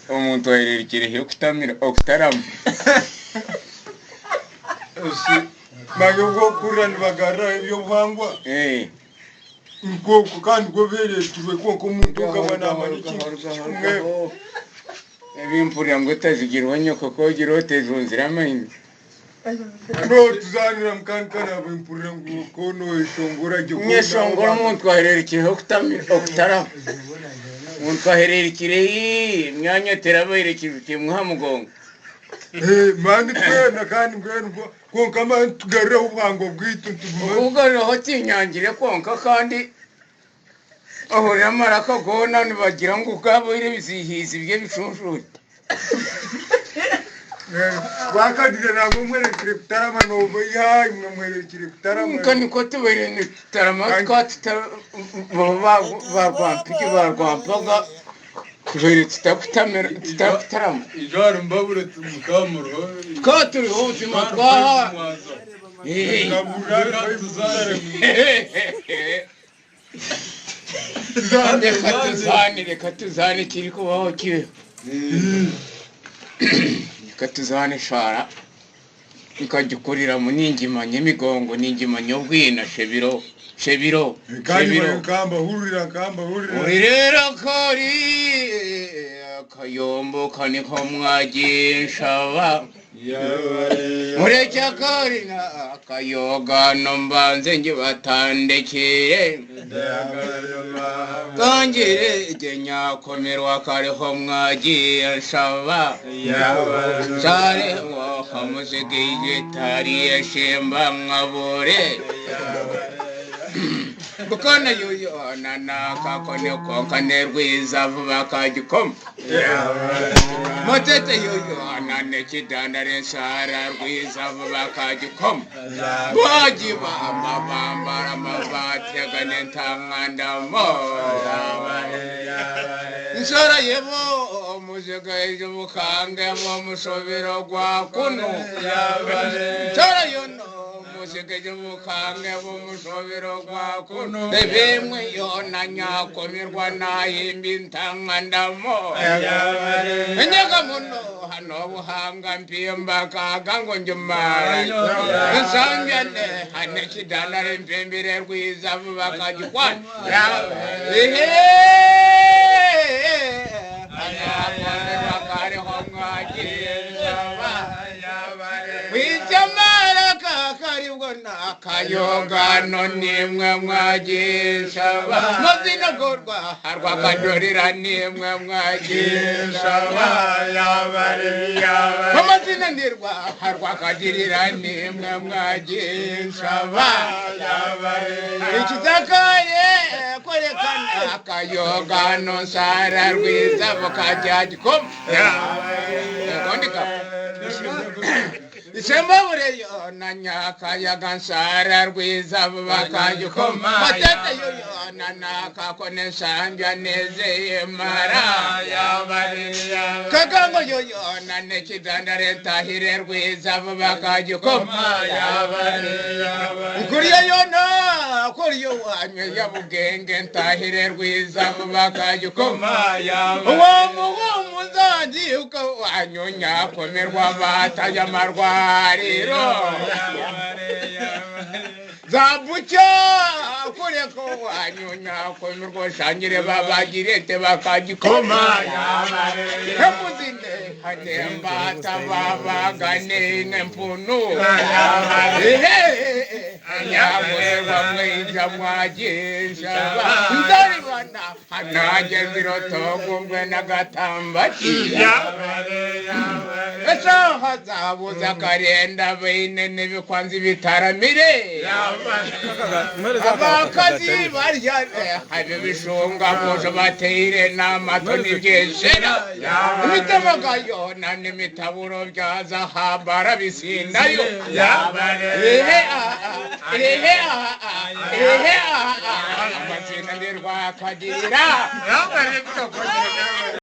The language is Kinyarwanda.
umuntu ahererekereje okutarama Mage bwo kurana bagara ibyo bwangwa nkoko kandi go berekirwe koko umuntu ugabana amaniki ebimpurira ngo utazigirwa nyoko kogira otezunzira amahini no tuzanira mkankana bimpurira ngo kono ishongora gyo nyeshongora umuntu ahererekereje okutarama umuntu ahererekire myanya terabaherekeje utimwa mugongo mani twena kandi ngwengo konka man tugarira ubwango bwitu tuguma ugarira hotinyangire konka kandi aho ramara kagona nibagira ngo ukabo ire bizihiza ibye bicunshuri bakadire ntabwo mwerekire kutarama nobo yayi mwerekire kutarama kandi ko tuberene kutarama barwampaga kubera tutakutarama ijoro mbabure tumukamuro ko turi ubuzima twaha reka tuzane kiri kubaho kibeho reka tuzane shara ikajya ukurira mu ningimanye imigongo ningimanye ubwina shebiro kamba hurira uri rero kari akayombo kaniko mwaginshaba mureke kari na akayoga no mbanze nge batandekeye kangire ige nyakomerwa kariho mwaginshaba sare mwaka musige igitari yashimba mwabure Bukana yuyo nanaka kone kokane rwiza vuba kagikoma Motete yuyo nane kidandare sara rwiza vuba kagikoma Baji bambara mavati agane ntangandamo Nsara yebo muzega ejo bukange mu musobero gwa kuno Nsara yono Musikeje mukange bumushobero gwa kuno bebemwe yona nyakomerwa nahimbi ntangandamo Enyaga muno hano buhanga mpimba kagango njumara Nsambyane hane kidandare mpembere rwiza vuba kagikwana Anyakomerwa kariho mwaginshaba Wijamara kakaribwo nakayoga nimwe mwaginshaba Mazina gorwa harwa kadorira nimwe mwaginshaba Amazina ndirwa harwa kadirira nimwe mwaginshaba Ikizakaye kwerekana akayoga nsara rwiza bukajyagikoma Isemba bureyo na nyaka ya gansara rwiza bakagikoma Matete yoyo na naka kone sambya nezeye mara Kagango yoyo na nekidandare ntahire rwiza bakagikoma Kuriyo yona kuriyo wanywe ya bugenge ntahire rwiza bakagikoma Uwo muzandi uko wanyonya komerwa bataya marwariro Zabucha kureko wanyonya komerwa shangire babagirete bakagikoma Hemuzinde hanemba tababagane ngempunu Anyamurwa mwiza mwaginshaba Ndaribana hanaje birotogumbwe n'agatambaki Esa hazabuza karenda bine n'ibikwanzi bitaramire Abakazi baryane habe bishunga muje bateire n'amato n'ibyeshera Imitemagayo na n'imitaburo bya zahabara bisindayo Amazina ndirwa kagira